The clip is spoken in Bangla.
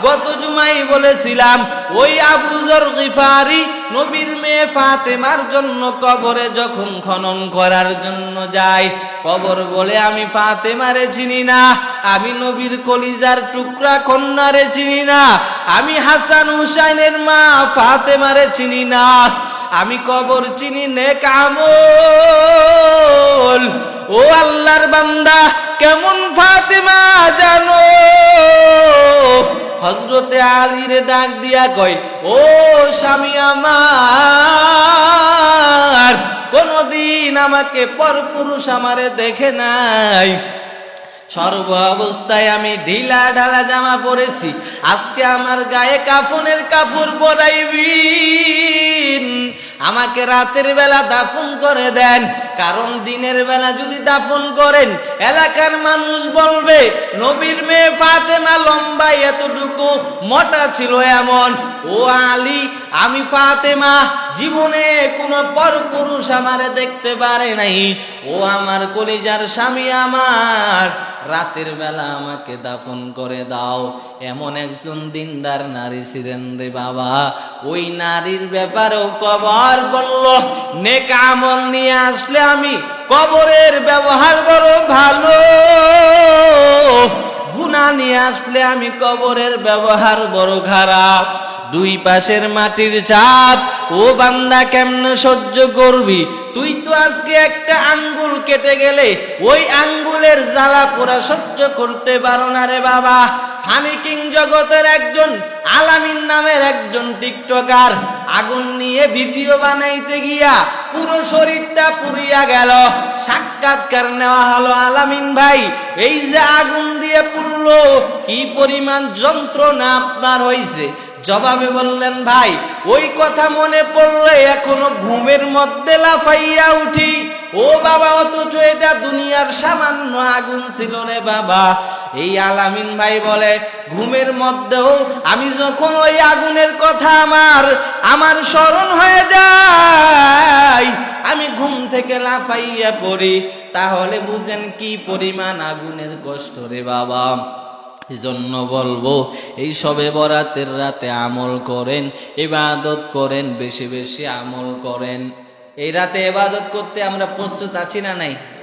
গত জুমায় বলেছিলাম ওই আবু যর গিফারি নবীর মেয়ে ফাতেমার জন্য কবরে যখন খনন করার জন্য যায়, কবর বলে আমি ফাতেমারে চিনি না, আমি নবীর কলিজার টুকরা কন্যারে চিনি না, আমি হাসান হুসাইনের মা ফাতেমারে চিনি না, আমি কবর চিনি নেক আমল। ও আল্লাহর বান্দা, কেমন ফাতেমা জানো? হযরতে আলীরে ডাক দিয়া কয়, ও স্বামী আমার, কোনদিন আমাকে পরপুরুষ আমারে দেখে নাই, সর্ব অবস্থায় আমি ঢিলা ঢালা জামা পরেছি, আজকে আমার গায়ে কাফনের কাপড় পরাইবিন, আমাকে রাতের বেলা দাফন করে দেন, কারণ দিনের বেলা যদি দাফন করেন এলাকার মানুষ বলবে নবীর মেয়ে ফাতেমা লম্বা এতটুকু, মোটা ছিল এমন। ও আলী, আমি ফাতেমা জীবনে কোনো পরপুরুষ আমারে দেখতে পারে নাই, ও আমার কলিজার স্বামী আমার, রাতের বেলা আমাকে দাফন করে দাও। এমন একজন দিনদার নারী ছিলেন রে বাবা। ওই নারীর ব্যাপারেও কবর বলল, নেক আমল নিয়ে আসলে আমি কবরের ব্যবহার বড় ভালো, গুনাহ নিয়ে আসলে আমি কবরের ব্যবহার বড় খারাপ। দুই পাশের মাটির চাপ ও বান্দা কেমনে সহ্য করবি? তুই তো আজকে একটা আঙ্গুল কেটে গেলে ওই আঙ্গুলের জ্বালা পোড়া সহ্য করতে পারো না রে বাবা। ফানি কিং জগতের একজন আলামিন নামের একজন টিকটকার আগুন নিয়ে ভিডিও বানাইতে গিয়া পুরো শরীরটা পুড়িয়া গেল। সাক্ষাৎকার নেওয়া হলো, আলামিন ভাই এই যে আগুন দিয়ে পুড়লো, কি পরিমাণ যন্ত্রণা আপনার হইছে? জবাবে বললেন, ভাই ওই কথা মনে পড়লে এখনো ঘুমের মধ্যে লাফাইয়া উঠি। ও বাবা, অথচ এটা দুনিয়ার সামান্য আগুন ছিল রে বাবা। এই আলামিন ভাই বলে, ঘুমের মধ্যেও আমি যখন ওই আগুনের কথা আমার স্মরণ হয়ে যায়, আমি ঘুম থেকে লাফাইয়া পড়ি। তাহলে বুঝেন কি পরিমাণ আগুনের কষ্ট রে বাবা। এজন্য বলবো, এই সবে বরাতের রাতে আমল করেন, ইবাদত করেন, বেশি বেশি আমল করেন। এই রাতে ইবাদত করতে আমরা প্রস্তুত আছি না নাই?